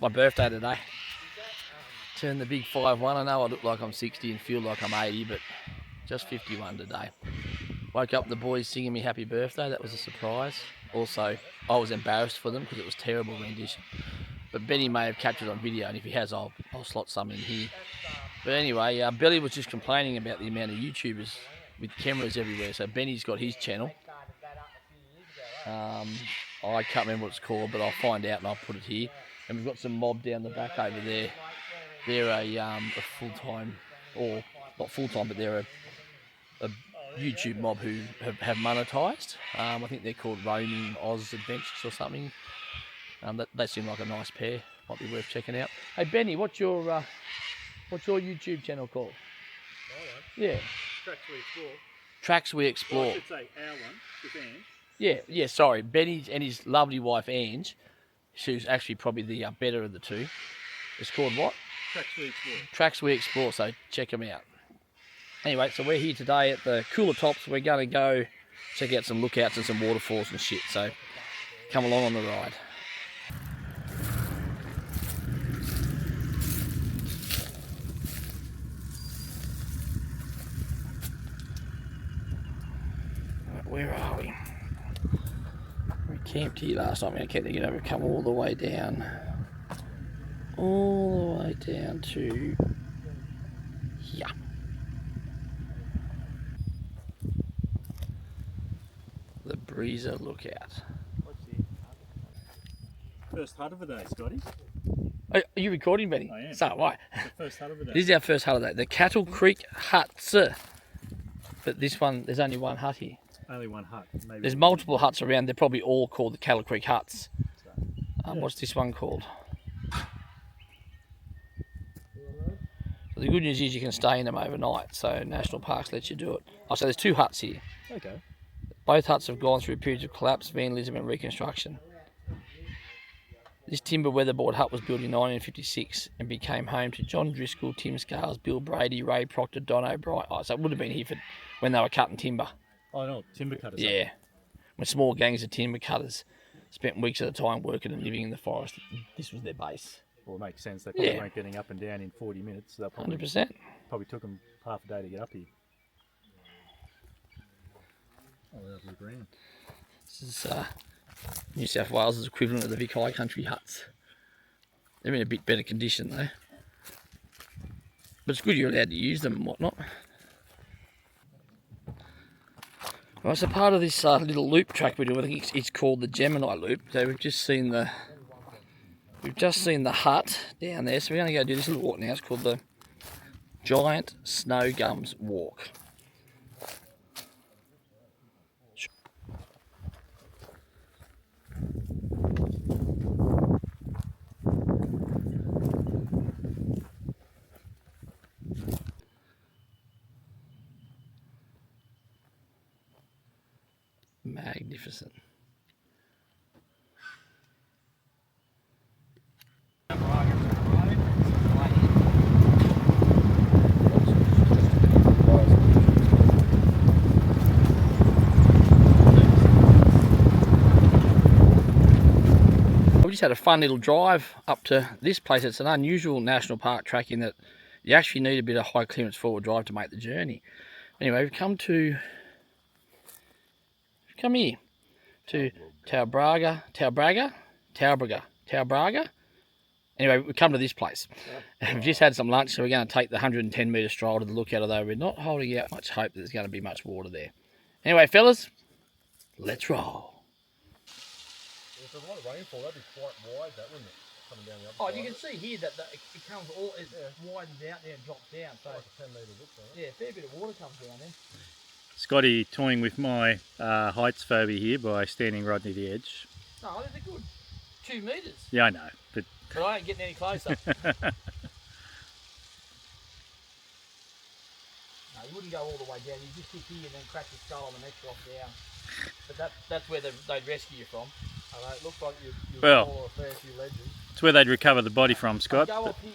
My birthday today. Turned the big 5-1. I know I look like I'm 60 and feel like I'm 80, but just 51 today. Woke up the boys singing me happy birthday. That was a surprise. Also, I was embarrassed for them because it was terrible rendition. But Benny may have captured on video, and if he has, I'll slot some in here. But anyway, Billy was just complaining about the amount of YouTubers with cameras everywhere. So Benny's got his channel. I can't remember what it's called, but I'll find out and I'll put it here. And we've got some mob down the back over there. They're a full-time, or not full-time, but they're a YouTube mob who have monetised. I think they're called Roaming Oz Adventures or something. They seem like a nice pair. Might be worth checking out. Hey Benny, what's your YouTube channel called? Yeah. Tracks We Explore. Tracks We Explore. Well, I should say our one, with Ange. Yeah. Sorry, Benny and his lovely wife Ange, who's actually probably the better of the two. It's called what? Tracks We Explore. Tracks We Explore. So check them out. Anyway, so we're here today at the Coolah Tops. We're going to go check out some lookouts and some waterfalls and shit. So come along on the ride. Where are we? We camped here last night. We've come all the way down. All the way down to here. The Breezer Lookout. First hut of the day, Scotty. Are you recording, Benny? I am. So, right. The first hut of the day. This is our first hut of the day. The Cattle Creek Huts. But this one, there's only one hut here. Only one hut. Maybe. There's multiple huts around. They're probably all called the Cattle Creek Huts. What's this one called? So the good news is you can stay in them overnight. So National Parks lets you do it. Oh, so there's two huts here. Okay. Both huts have gone through periods of collapse, vandalism and reconstruction. This timber weatherboard hut was built in 1956 and became home to John Driscoll, Tim Scales, Bill Brady, Ray Proctor, Don O'Brien. Oh, so it would have been here when they were cutting timber. Oh no, timber cutters. Yeah. When small gangs of timber cutters spent weeks at a time working and living in the forest. This was their base. Well, it makes sense. They probably weren't getting up and down in 40 minutes. So 100%. Probably took them half a day to get up here. Oh, lovely ground. This is New South Wales' equivalent of the Vic High Country huts. They're in a bit better condition though. But it's good you're allowed to use them and whatnot. Well, so part of this little loop track we do, I think it's called the Gemini Loop. So we've just seen the hut down there. So we're going to go do this little walk now. It's called the Giant Snow Gums Walk. Magnificent. We just had a fun little drive up to this place. It's an unusual national park track in that you actually need a bit of high clearance forward drive to make the journey. Anyway, we've come here to Taubraga. Anyway, we come to this place. We've just had some lunch, so we're going to take the 110 metre stroll to the lookout, although we're not holding out much hope that there's going to be much water there. Anyway, fellas, let's roll. If there's a lot of rainfall, that'd be quite wide, that wouldn't it? Coming down the other side. You can see here that it comes all, it widens out there and drops down. So like a 10 metre width, right? yeah, a fair bit of water comes down there. Scotty toying with my heights phobia here by standing right near the edge. No, there's a good 2 metres. Yeah, I know, but I ain't getting any closer. No, you wouldn't go all the way down. You just hit here and then crack your skull on the next rock down. But that's where they'd rescue you from. I know, it looks like you've Well, fallen a fair few ledges. it's where they'd recover the body from, Scott. I'd go up here,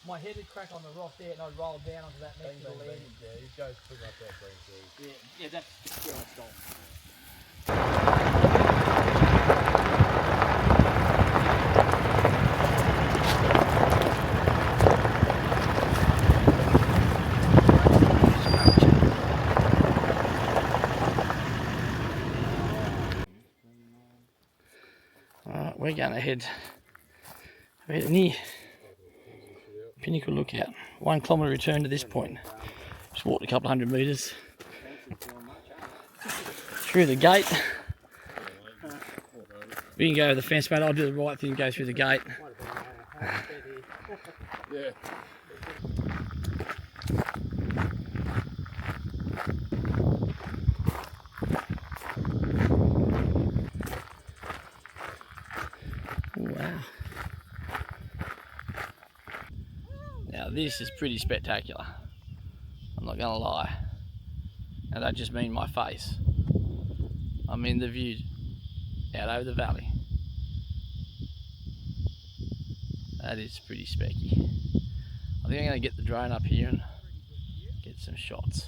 my head would crack on the rock there and I'd roll down onto that next little end. Yeah, you go pretty much that green too. Yeah, that's where I'd stop. we're going to head near Pinnacle Lookout. 1 kilometre return to this point. Just walked a couple of 100 metres through the gate. We can go over the fence, mate. I'll do the right thing and go through the gate. Yeah. Wow. Now this is pretty spectacular. I'm not going to lie. And I just mean my face. I mean the view out over the valley. That is pretty specky. I think I'm going to get the drone up here and get some shots.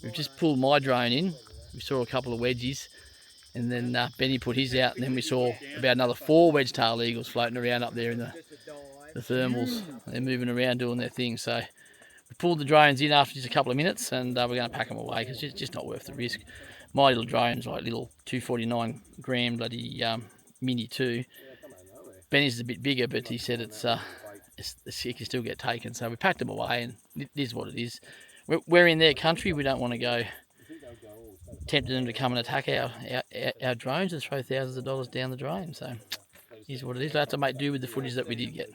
We've just pulled my drone in. We saw a couple of wedgies, and then Benny put his out, and then we saw about another 4 wedge-tailed eagles floating around up there in the thermals. They're moving around doing their thing. So we pulled the drones in after just a couple of minutes, and we're going to pack them away because it's just not worth the risk. My little drone's like little 249 gram bloody Mini 2. Benny's is a bit bigger, but he said it can still get taken. So we packed them away, and it is what it is. We're in their country. We don't want to go tempting them to come and attack our drones and throw thousands of dollars down the drain. So here's what it is. We'll have to make do with the footage that we did get.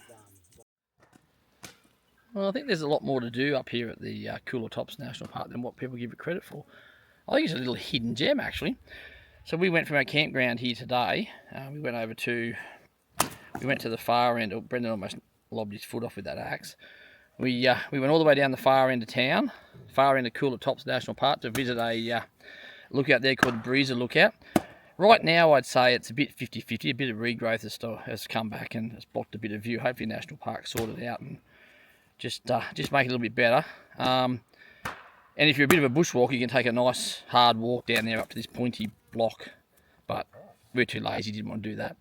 Well, I think there's a lot more to do up here at the Coolah Tops National Park than what people give it credit for. I think it's a little hidden gem, actually. So we went from our campground here today. We went to the far end. Oh, Brendan almost lobbed his foot off with that axe. We went all the way down the far end of town, far end of Coolah Tops National Park, to visit a lookout there called the Breezer Lookout. Right now I'd say it's a bit 50-50, a bit of regrowth has come back and has blocked a bit of view. Hopefully National Park sorted out and just make it a little bit better. And if you're a bit of a bushwalker, you can take a nice hard walk down there up to this pointy block, but we're too lazy, didn't want to do that.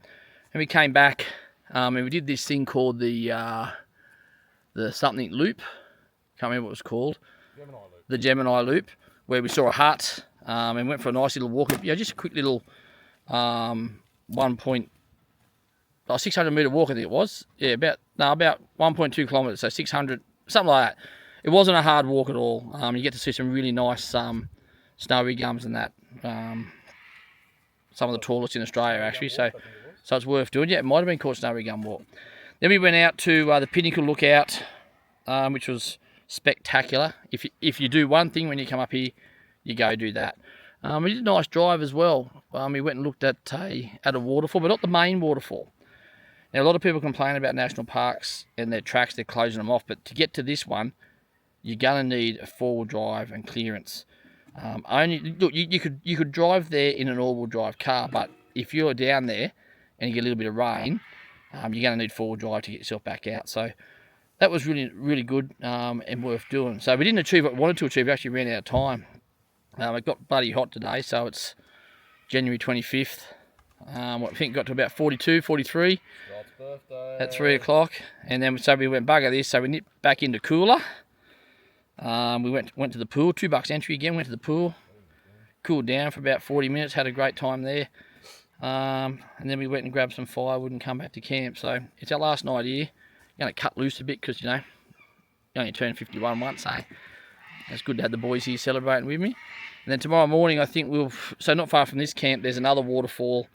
And we came back and we did this thing called the something loop. Can't remember what it was called. Gemini loop. The Gemini loop, where we saw a hut and went for a nice little walk. Just a quick little 600 metre walk, I think it was. Yeah, about 1.2 kilometres, so 600, something like that. It wasn't a hard walk at all. You get to see some really nice snowy gums and that. Some of the tallest in Australia, actually. So it's worth doing. Yeah, it might have been called Snowy Gum Walk. Then we went out to the Pinnacle Lookout, which was spectacular. If you do one thing when you come up here, you go do that. We did a nice drive as well. We went and looked at a waterfall, but not the main waterfall. Now, a lot of people complain about national parks and their tracks, they're closing them off, but to get to this one, you're going to need a 4-wheel drive and clearance. Look, you could drive there in an all-wheel drive car, but if you're down there and you get a little bit of rain, you're going to need 4-wheel drive to get yourself back out. So that was really, really good and worth doing. So we didn't achieve what we wanted to achieve. We actually ran out of time. It got bloody hot today, so it's January 25th. I think it got to about 42, 43 at 3 o'clock. And then so we went bugger this, so we nipped back into Coolah. We went to the pool, $2 entry again, went to the pool. Cooled down for about 40 minutes, had a great time there. And then we went and grabbed some firewood and come back to camp. So it's our last night here. Going to cut loose a bit because, you only turned 51 once, so it's good to have the boys here celebrating with me. And then tomorrow morning, I think so not far from this camp, there's another waterfall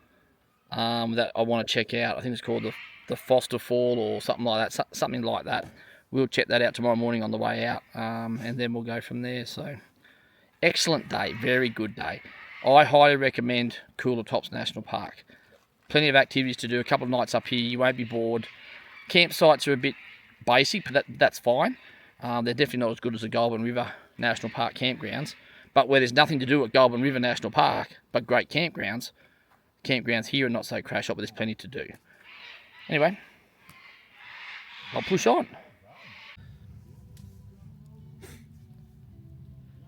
that I want to check out. I think it's called the Foster Fall or something like that. We'll check that out tomorrow morning on the way out, and then we'll go from there. So excellent day, very good day. I highly recommend Coolah Tops National Park. Plenty of activities to do, a couple of nights up here, you won't be bored. campsites are a bit basic, but that's fine. They're definitely not as good as the Goulburn River National Park campgrounds. But where there's nothing to do at Goulburn River National Park, but great campgrounds here are not so crash hot, but there's plenty to do. Anyway, I'll push on.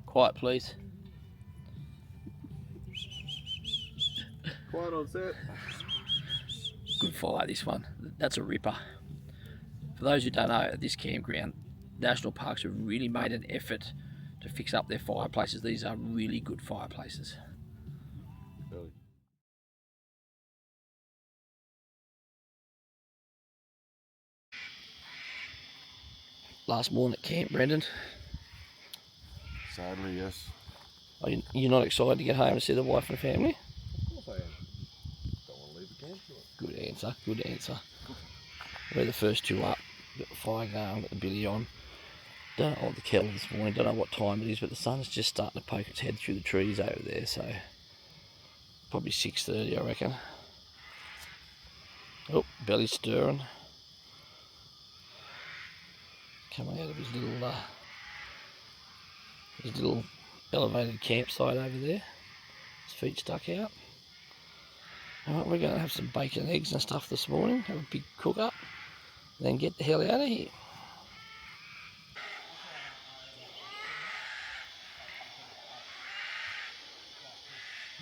Quiet, please. Quiet on set. Good fire, this one. That's a ripper. For those who don't know, at this campground, national parks have really made an effort to fix up their fireplaces. These are really good fireplaces. Really? Last morning at camp, Brendan. Sadly, yes. Are you not excited to get home and see the wife and family? Of course I am. Don't want to leave the campsite. Good answer, good answer. We're the first two up. Got the fire going, got the billy on. Don't know what the kettle this morning, don't know what time it is, but the sun's just starting to poke its head through the trees over there, so probably 6:30, I reckon. Oh, belly's stirring. Coming out of his little elevated campsite over there. His feet stuck out. Alright, we're going to have some bacon and eggs and stuff this morning, have a big cook up, then get the hell out of here.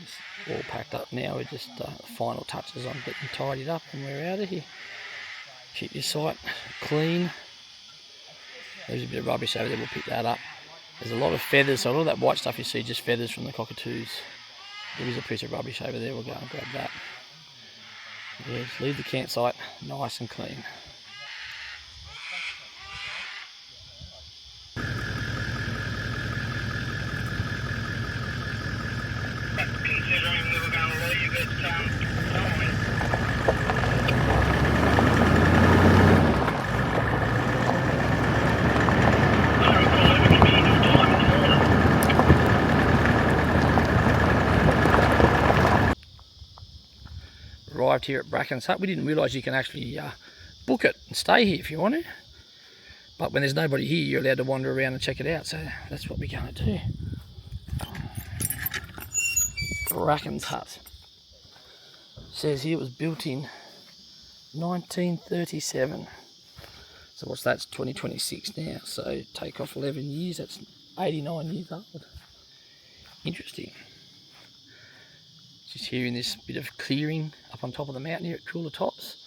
It's all packed up now, we're just final touches on getting tidied up and we're out of here. Keep your site clean. There's a bit of rubbish over there, we'll pick that up. There's a lot of feathers, so all that white stuff you see, just feathers from the cockatoos. There is a piece of rubbish over there, we'll go and grab that. Yeah, just leave the campsite nice and clean. Considering we were going to leave at time. Arrived here at Bracken's Hut. We didn't realise you can actually book it and stay here if you want to. But when there's nobody here, you're allowed to wander around and check it out. So that's what we're going to do. Bracken's Hut. Says here it was built in 1937. So what's that? It's 2026 now. So take off 11 years. That's 89 years old. Interesting. Just here in this bit of clearing up on top of the mountain here at Coolah Tops.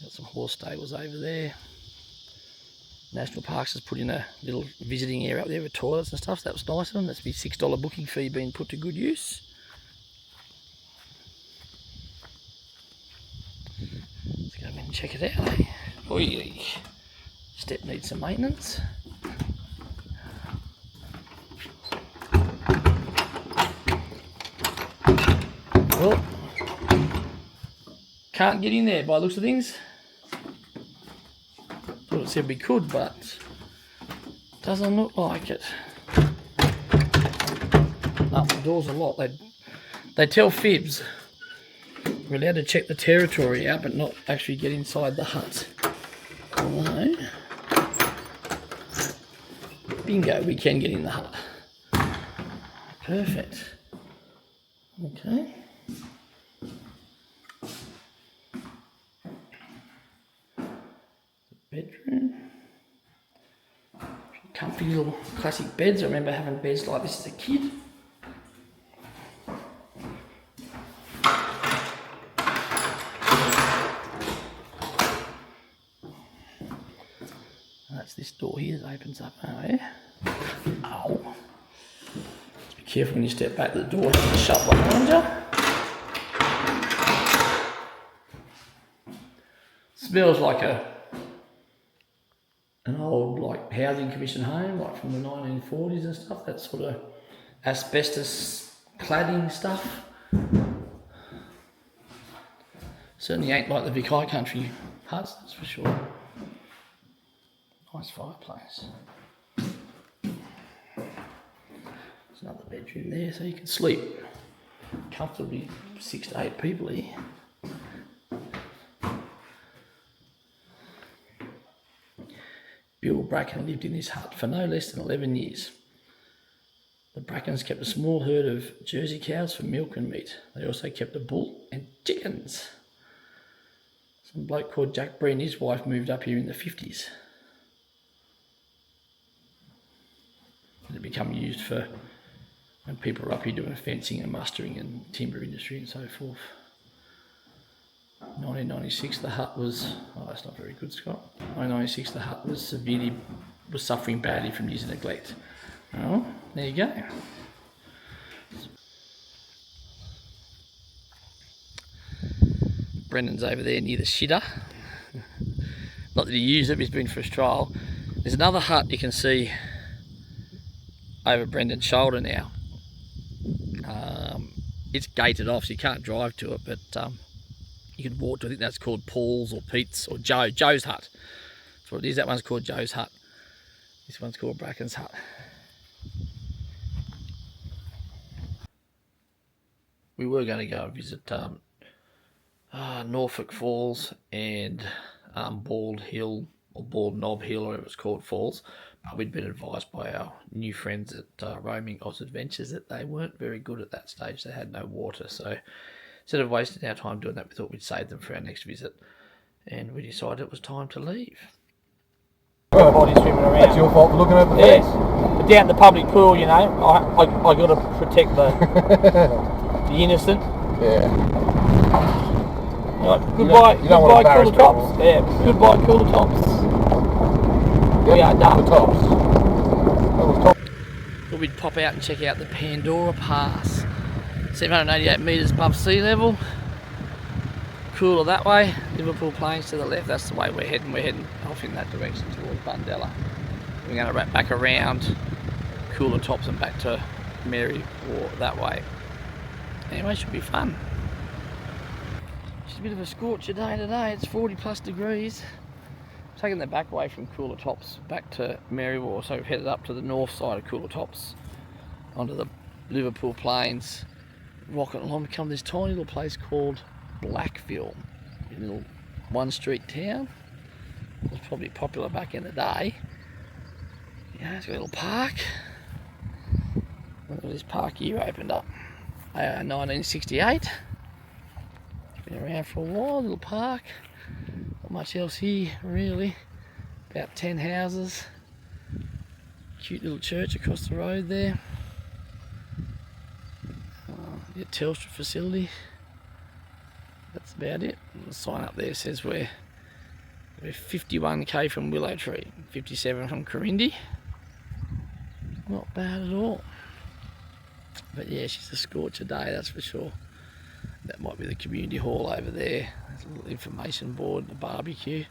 Got some horse stables over there. National Parks has put in a little visiting area up there with toilets and stuff, so that was nice of them. That's the $6 booking fee being put to good use. Let's go in and check it out, eh? Oi, step needs some maintenance. Well, can't get in there by the looks of things. Thought it said we could, but doesn't look like it. No, the doors are locked. They tell fibs. We're allowed to check the territory out, but not actually get inside the hut. Although, bingo, we can get in the hut. Perfect. Okay. Bedroom. Comfy little classic beds. I remember having beds like this as a kid. That's this door here that opens up. Ow. Just be careful when you step back, the door has to shut behind you. Smells like an old housing commission home, like from the 1940s and stuff, that sort of asbestos cladding stuff. Certainly ain't like the Vic High Country huts, that's for sure. Nice fireplace. There's another bedroom there, so you can sleep comfortably 6 to 8 people here. Bill Bracken lived in this hut for no less than 11 years. The Brackens kept a small herd of Jersey cows for milk and meat. They also kept a bull and chickens. Some bloke called Jack Bree and his wife moved up here in the 50s. It became used for when people were up here doing fencing and mustering and timber industry and so forth. 1996 the hut was, oh that's not very good Scott, 1996 the hut was suffering badly from years of neglect. Oh, there you go. Brendan's over there near the shitter. Not that he used it, but he's been for his trial. There's another hut you can see over Brendan's shoulder now. It's gated off, so you can't drive to it, but you can walk to it. I think that's called Paul's or Pete's or Joe's hut. That's what it is. That one's called Joe's hut. This one's called Bracken's hut. We were going to go and visit Norfolk Falls and Bald Hill or Bald Knob Hill, or whatever it's called, Falls. But we'd been advised by our new friends at Roaming Oz Adventures that they weren't very good at that stage. They had no water, so instead of wasting our time doing that, we thought we'd save them for our next visit, and we decided it was time to leave. Body swimming around. That's your fault for looking over the Yes, fence. but down the public pool, you know, I got to protect the innocent. Yeah. Right, goodbye, goodbye, Coolah Tops. Yeah, goodbye, Coolah Tops. We are done. The tops. That was top. Thought we'd pop out and check out the Pandora Pass. 788 metres above sea level. Coolah that way, Liverpool Plains to the left. That's the way we're heading. We're heading off in that direction towards Bundella. We're going to wrap back around Coolah Tops and back to Mary War that way. Anyway, should be fun. Just a bit of a scorcher day today. It's 40 plus degrees. Taking the back way from Coolah Tops back to Mary War, so we've headed up to the north side of Coolah Tops onto the Liverpool Plains, rocking along, become this tiny little place called Blackville, a little one street town. It was probably popular back in the day. Yeah, it's got a little park. Look at this park here, opened up 1968. Been around for a while, little park. Not much else here really. About 10 houses. Cute little church across the road there. The Telstra facility. That's about it. The sign up there says we're 51k from Willow Tree, 57 from Corindi. Not bad at all. But yeah, she's a scorcher day, that's for sure. That might be the community hall over there. There's a little information board and a barbecue.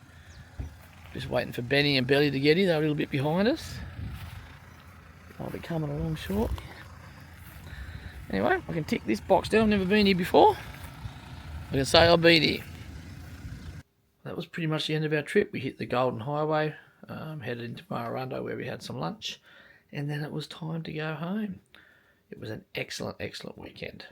Just waiting for Benny and Belly to get here. They're a little bit behind us. I'll be coming along shortly. Anyway, I can tick this box down. I've never been here before. I can say I've been here. That was pretty much the end of our trip. We hit the Golden Highway, headed into Mararundo where we had some lunch, and then it was time to go home. It was an excellent, excellent weekend.